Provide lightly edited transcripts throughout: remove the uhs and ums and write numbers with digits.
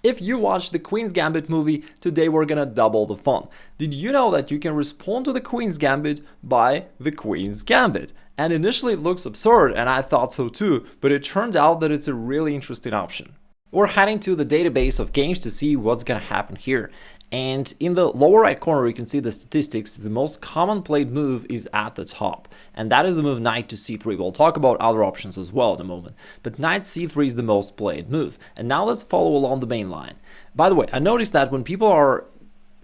If you watched the Queen's Gambit movie, today we're gonna double the fun. Did you know that you can respond to the Queen's Gambit by the Queen's Gambit? And initially it looks absurd, and I thought so too, but it turns out that it's a really interesting option. We're heading to the database of games to see what's gonna happen here. And in the lower right corner, you can see the statistics. The most common played move is at the top, and that is the move knight to c3. We'll talk about other options as well in a moment, but knight c3 is the most played move. And now let's follow along the main line. By the way, I noticed that when people are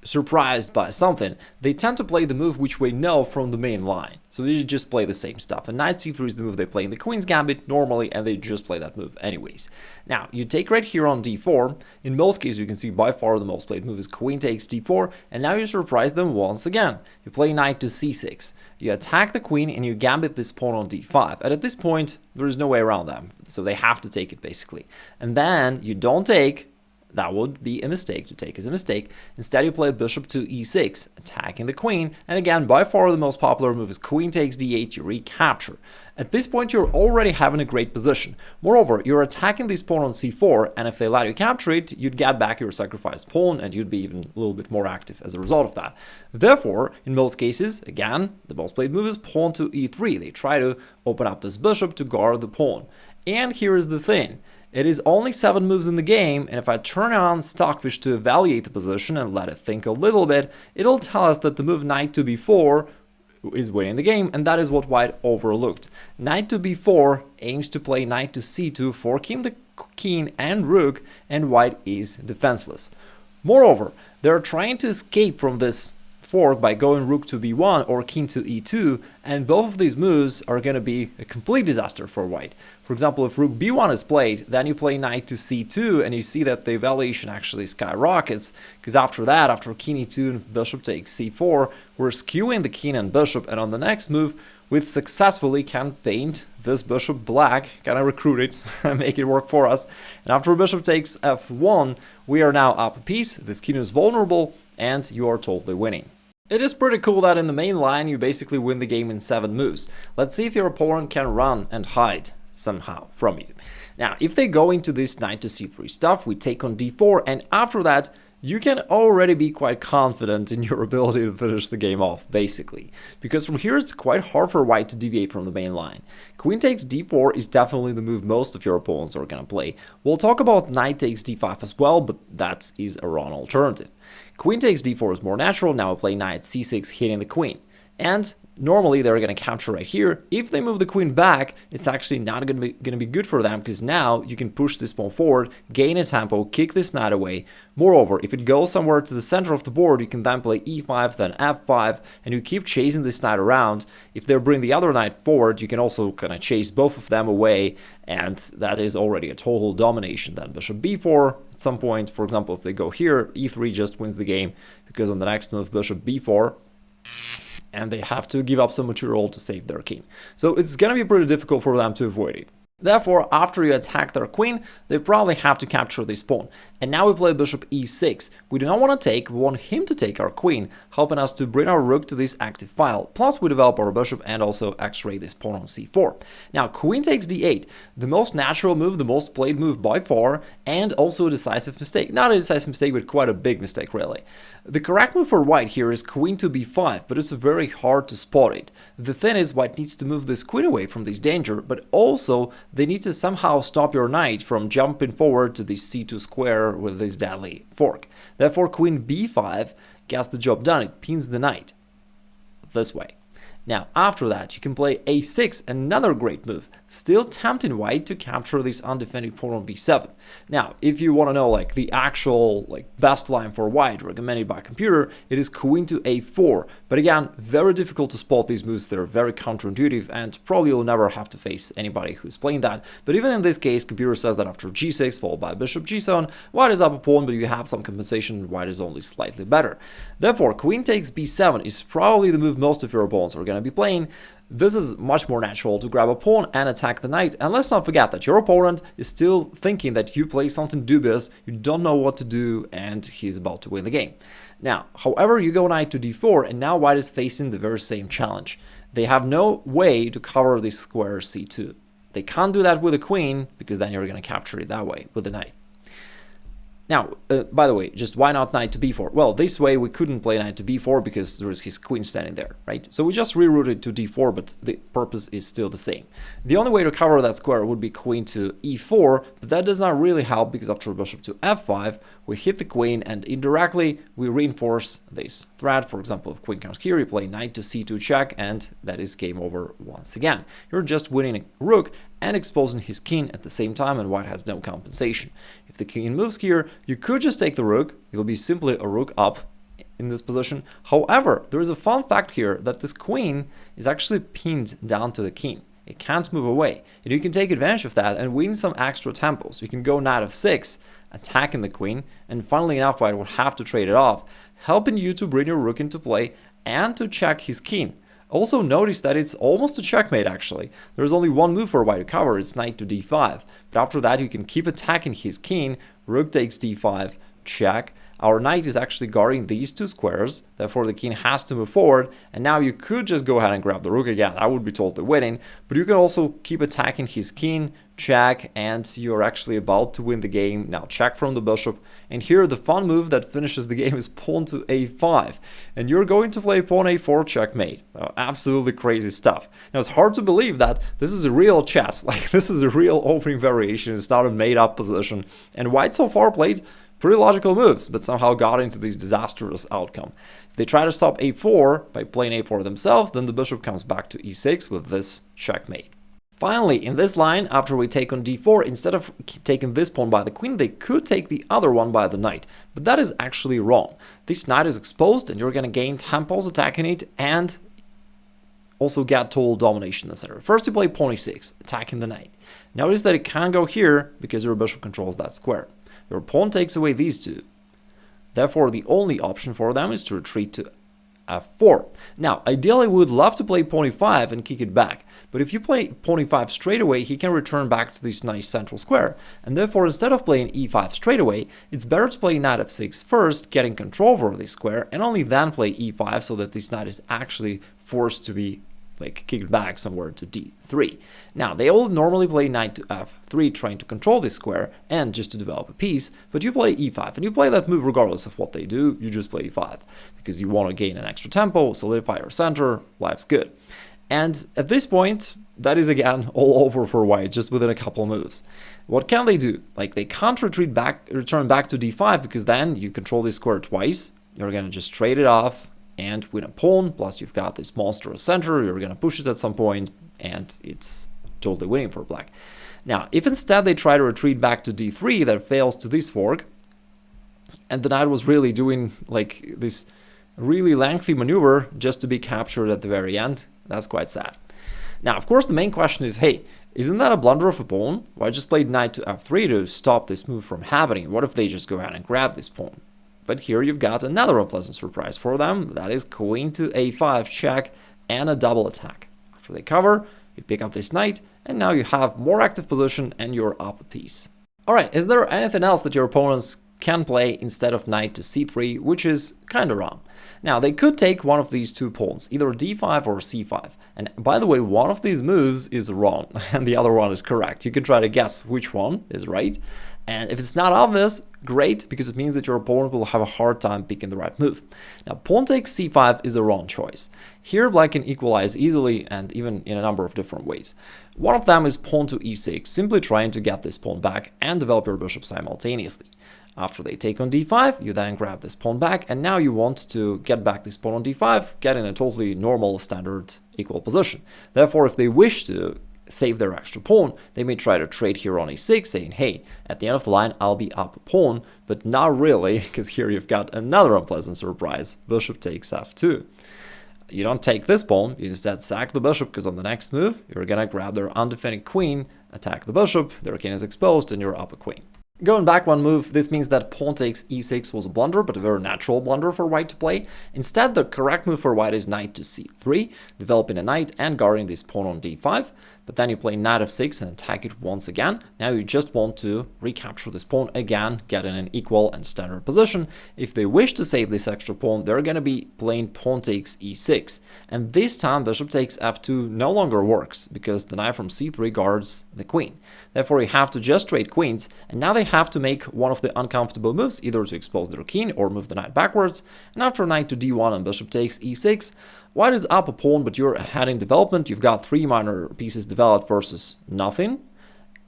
surprised by something, they tend to play the move which we know from the main line. So they just play the same stuff. And knight c3 is the move they play in the Queen's Gambit normally, and they just play that move anyways. Now, you take right here on d4. In most cases, you can see by far the most played move is queen takes d4, and now you surprise them once again. You play knight to c6. You attack the queen, and you gambit this pawn on d5. And at this point, there is no way around them, so they have to take it basically. And then you don't take. That would be a mistake. To take is a mistake. Instead, you play bishop to e6, attacking the queen. And again, by far the most popular move is queen takes d8, you recapture. At this point, you're already having a great position. Moreover, you're attacking this pawn on c4, and if they let you capture it, you'd get back your sacrificed pawn, and you'd be even a little bit more active as a result of that. Therefore, in most cases, again, the most played move is pawn to e3. They try to open up this bishop to guard the pawn. And here is the thing. It is only 7 moves in the game, and if I turn on Stockfish to evaluate the position and let it think a little bit, it'll tell us that the move knight to b4 is winning the game, and that is what white overlooked. Knight to b4 aims to play knight to c2, forking the king and rook, and white is defenseless. Moreover, they're trying to escape from this fork by going rook to b1 or king to e2, and both of these moves are going to be a complete disaster for white. For example, if rook b1 is played, then you play knight to c2, and you see that the evaluation actually skyrockets, because after that, after king e2 and bishop takes c4, we're skewing the king and bishop, and on the next move, we successfully can paint this bishop black, kind of recruit it, and make it work for us. And after bishop takes f1, we are now up a piece, this king is vulnerable, and you are totally winning. It is pretty cool that in the main line you basically win the game in 7 moves. Let's see if your opponent can run and hide somehow from you. Now, if they go into this knight to c3 stuff, we take on d4, and after that, you can already be quite confident in your ability to finish the game off, basically. Because from here, it's quite hard for white to deviate from the main line. Queen takes d4 is definitely the move most of your opponents are going to play. We'll talk about knight takes d5 as well, but that is a wrong alternative. Queen takes d4 is more natural. Now we play knight c6, hitting the queen. And normally they're going to capture right here. If they move the queen back, it's actually not going to be good for them, because now you can push this pawn forward, gain a tempo, kick this knight away. Moreover, if it goes somewhere to the center of the board, you can then play e5, then f5, and you keep chasing this knight around. If they bring the other knight forward, you can also kind of chase both of them away, and that is already a total domination. Then bishop b4 at some point, for example, if they go here, e3 just wins the game, because on the next move, bishop b4, and they have to give up some material to save their king. So it's going to be pretty difficult for them to avoid it. Therefore, after you attack their queen, they probably have to capture this pawn. And now we play bishop e6. We do not want to take, we want him to take our queen, helping us to bring our rook to this active file. Plus, we develop our bishop and also x-ray this pawn on c4. Now, queen takes d8, the most natural move, the most played move by far, and also a decisive mistake. Not a decisive mistake, but quite a big mistake, really. The correct move for white here is queen to b5, but it's very hard to spot it. The thing is, white needs to move this queen away from this danger, but also they need to somehow stop your knight from jumping forward to this c2 square with this deadly fork. Therefore, queen b5 gets the job done. It pins the knight this way. Now, after that, you can play a6, another great move, still tempting white to capture this undefended pawn on b7. Now, if you want to know like the actual best line for white recommended by computer, it is queen to a4. But again, very difficult to spot these moves. They're very counterintuitive, and probably you'll never have to face anybody who's playing that. But even in this case, computer says that after g6 followed by bishop g7, white is up a pawn, but you have some compensation, white is only slightly better. Therefore, queen takes b7 is probably the move most of your opponents are going to be playing. This is much more natural to grab a pawn and attack the knight, and let's not forget that your opponent is still thinking that you play something dubious, you don't know what to do, and he's about to win the game. Now, however, you go knight to d4, and now white is facing the very same challenge. They have no way to cover this square c2. They can't do that with a queen, because then you're going to capture it that way with the knight. Now, by the way, just why not knight to b4? Well, this way we couldn't play knight to b4 because there is his queen standing there, right? So we just rerouted to d4, but the purpose is still the same. The only way to cover that square would be queen to e4, but that does not really help because after bishop to f5, we hit the queen and indirectly we reinforce this threat. For example, if queen comes here, you play knight to c2 check, and that is game over once again. You're just winning a rook and exposing his king at the same time, and white has no compensation. If the king moves here, you could just take the rook. It'll be simply a rook up in this position. However, there is a fun fact here that this queen is actually pinned down to the king. It can't move away, and you can take advantage of that and win some extra tempos. You can go knight f6, attacking the queen, and funnily enough, white would have to trade it off, helping you to bring your rook into play and to check his king. Also notice that it's almost a checkmate actually. There's only one move for white to cover, it's knight to d5. But after that you can keep attacking his king, rook takes d5, check. Our knight is actually guarding these two squares, therefore the king has to move forward, and now you could just go ahead and grab the rook again, that would be totally winning, but you can also keep attacking his king, check, and you're actually about to win the game. Now check from the bishop, and here the fun move that finishes the game is pawn to a5, and you're going to play pawn a4 checkmate. Absolutely crazy stuff. Now it's hard to believe that this is a real chess, like this is a real opening variation, it's not a made up position, and white so far played pretty logical moves, but somehow got into this disastrous outcome. If they try to stop a4 by playing a4 themselves, then the bishop comes back to e6 with this checkmate. Finally, in this line, after we take on d4, instead of taking this pawn by the queen, they could take the other one by the knight. But that is actually wrong. This knight is exposed, and you're going to gain tempos attacking it, and also get total domination in the center. First, you play pawn e6, attacking the knight. Notice that it can't go here because your bishop controls that square. Your pawn takes away these two. Therefore, the only option for them is to retreat to f4. Now, ideally, we would love to play pawn e5 and kick it back. But if you play pawn e5 straight away, he can return back to this nice central square. And therefore, instead of playing e5 straight away, it's better to play knight f6 first, getting control over this square, and only then play e5 so that this knight is actually forced to be like kicked back somewhere to d3. Now, they all normally play knight to f3, trying to control this square and just to develop a piece, but you play e5, and you play that move regardless of what they do, you just play e5, because you want to gain an extra tempo, solidify your center, life's good. And at this point, that is again all over for white, just within a couple moves. What can they do? Like, they can't return back to d5, because then you control this square twice, you're gonna just trade it off, and win a pawn, plus you've got this monstrous center, you're going to push it at some point, and it's totally winning for black. Now, if instead they try to retreat back to d3, that fails to this fork, and the knight was really doing like this really lengthy maneuver just to be captured at the very end, that's quite sad. Now, of course, the main question is, hey, isn't that a blunder of a pawn? Why just play knight to f3 to stop this move from happening? What if they just go ahead and grab this pawn? But here you've got another unpleasant surprise for them. That is queen to a5 check and a double attack. After they cover, you pick up this knight, and now you have more active position and you're up a piece. Alright, is there anything else that your opponents can play instead of knight to c3, which is kind of wrong? Now, they could take one of these two pawns, either d5 or c5. And by the way, one of these moves is wrong, and the other one is correct. You can try to guess which one is right. And if it's not obvious, great, because it means that your opponent will have a hard time picking the right move. Now, pawn takes c5 is the wrong choice. Here, black can equalize easily and even in a number of different ways. One of them is pawn to e6, simply trying to get this pawn back and develop your bishop simultaneously. After they take on d5, you then grab this pawn back, and now you want to get back this pawn on d5, get in a totally normal, standard, equal position. Therefore, if they wish to save their extra pawn, they may try to trade here on e6, saying, hey, at the end of the line, I'll be up a pawn, but not really, because here you've got another unpleasant surprise. Bishop takes f2. You don't take this pawn, you instead sack the bishop, because on the next move, you're gonna grab their undefended queen, attack the bishop, their king is exposed, and you're up a queen. Going back one move, this means that pawn takes e6 was a blunder, but a very natural blunder for white to play. Instead, the correct move for white is knight to c3, developing a knight and guarding this pawn on d5. but then you play knight f6 and attack it once again. Now you just want to recapture this pawn again, get in an equal and standard position. If they wish to save this extra pawn, they're going to be playing pawn takes e6. And this time bishop takes f2 no longer works, because the knight from c3 guards the queen. Therefore, you have to just trade queens, and now they have to make one of the uncomfortable moves, either to expose their king or move the knight backwards. And after knight to d1 and bishop takes e6, white is up a pawn, but you're ahead in development. You've got 3 minor pieces developed versus nothing.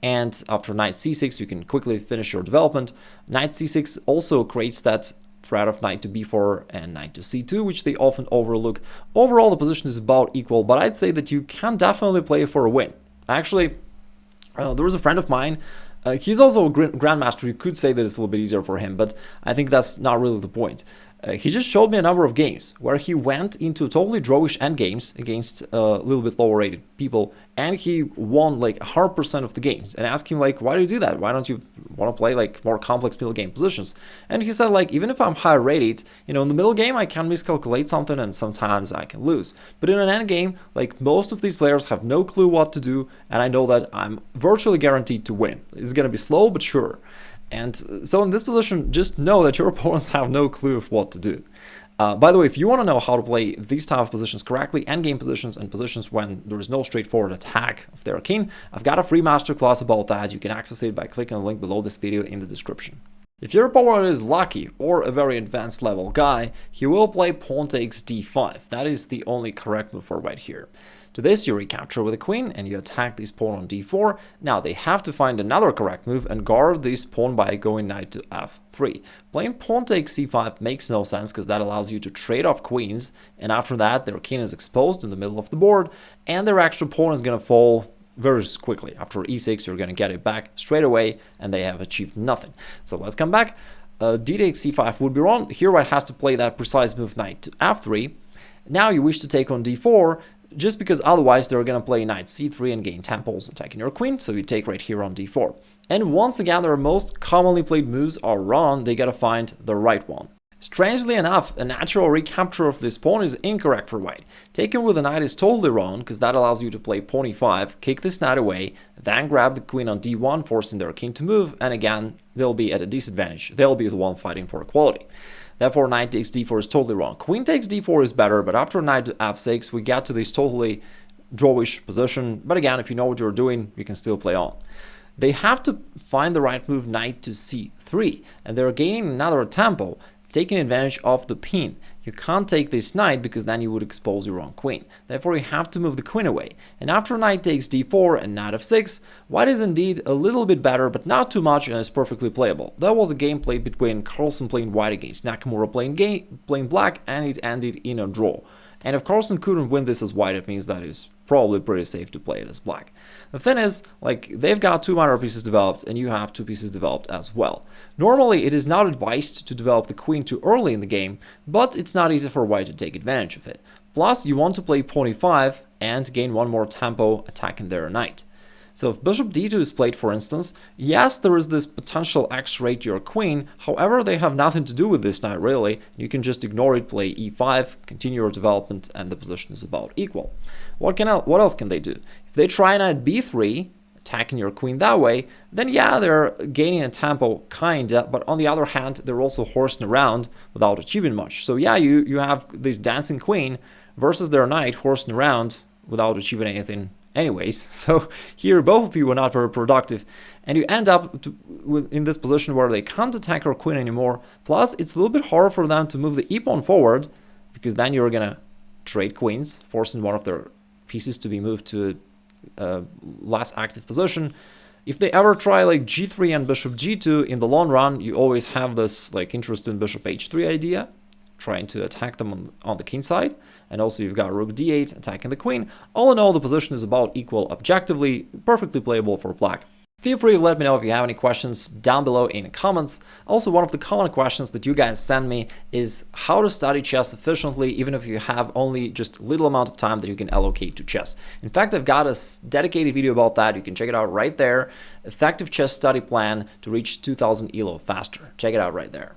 And after knight c6, you can quickly finish your development. Knight c6 also creates that threat of knight to b4 and knight to c2, which they often overlook. Overall, the position is about equal, but I'd say that you can definitely play for a win. Actually, there was a friend of mine, he's also a grandmaster. You could say that it's a little bit easier for him, but I think that's not really the point. He just showed me a number of games where he went into totally drawish endgames against a little bit lower rated people, and he won like 100% of the games. And asked him like, why do you do that? Why don't you want to play like more complex middle game positions? And he said like, even if I'm high rated, you know, in the middle game I can miscalculate something and sometimes I can lose. But in an end game, like most of these players have no clue what to do, and I know that I'm virtually guaranteed to win. It's gonna be slow but sure. And so in this position, just know that your opponents have no clue of what to do. By the way, if you want to know how to play these type of positions correctly, endgame positions and positions when there is no straightforward attack of their king, I've got a free masterclass about that. You can access it by clicking the link below this video in the description. If your opponent is lucky or a very advanced level guy, he will play pawn takes d5. That is the only correct move for white here. To this, you recapture with a queen and you attack this pawn on d4. Now they have to find another correct move and guard this pawn by going knight to f3. Playing pawn takes c5 makes no sense because that allows you to trade off queens, and after that their king is exposed in the middle of the board and their extra pawn is going to fall very quickly. After e6 you're going to get it back straight away and they have achieved nothing. So let's come back. D takes c5 would be wrong. Here white has to play that precise move knight to f3. Now you wish to take on d4, just because otherwise they're going to play knight c3 and gain temples attacking your queen, so you take right here on d4. And once again, their most commonly played moves are wrong. They got to find the right one. Strangely enough, a natural recapture of this pawn is incorrect for white. Taking with the knight is totally wrong, because that allows you to play pawn e5, kick this knight away, then grab the queen on d1, forcing their king to move, and again, they'll be at a disadvantage. They'll be the one fighting for equality. Therefore, knight takes d4 is totally wrong. Queen takes d4 is better, but after knight to f6, we get to this totally drawish position. But again, if you know what you're doing, you can still play on. They have to find the right move, knight to c3, and they're gaining another tempo, taking advantage of the pin. You can't take this knight because then you would expose your own queen. Therefore, you have to move the queen away. And after knight takes d4 and knight f6, white is indeed a little bit better, but not too much, and is perfectly playable. There was a game played between Carlsen playing white against Nakamura playing black, and it ended in a draw. And if Carlsen couldn't win this as white, it means that it's probably pretty safe to play it as black. The thing is, like, they've got 2 minor pieces developed and you have 2 pieces developed as well. Normally, it is not advised to develop the queen too early in the game, but it's not easy for white to take advantage of it. Plus, you want to play pawn e5 and gain 1 more tempo attacking their knight. So if bishop d2 is played, for instance, yes, there is this potential x-ray to your queen, however, they have nothing to do with this knight really. You can just ignore it, play e5, continue your development, and the position is about equal. What else can they do? If they try knight b3, attacking your queen that way, then yeah, they're gaining a tempo, kinda, but on the other hand, they're also horsing around without achieving much. So yeah, you have this dancing queen versus their knight horsing around without achieving anything anyways. So here both of you are not very productive, and you end up in this position where they can't attack your queen anymore. Plus, it's a little bit harder for them to move the e-pawn forward, because then you're gonna trade queens, forcing one of their pieces to be moved to a less active position. If they ever try like g3 and bishop g2, in the long run, you always have this like interesting bishop h3 idea, trying to attack them on the king side. And also you've got rook d8 attacking the queen. All in all, the position is about equal objectively, perfectly playable for black. Feel free to let me know if you have any questions down below in the comments. Also, one of the common questions that you guys send me is how to study chess efficiently, even if you have only just little amount of time that you can allocate to chess. In fact, I've got a dedicated video about that. You can check it out right there. Effective chess study plan to reach 2000 ELO faster. Check it out right there.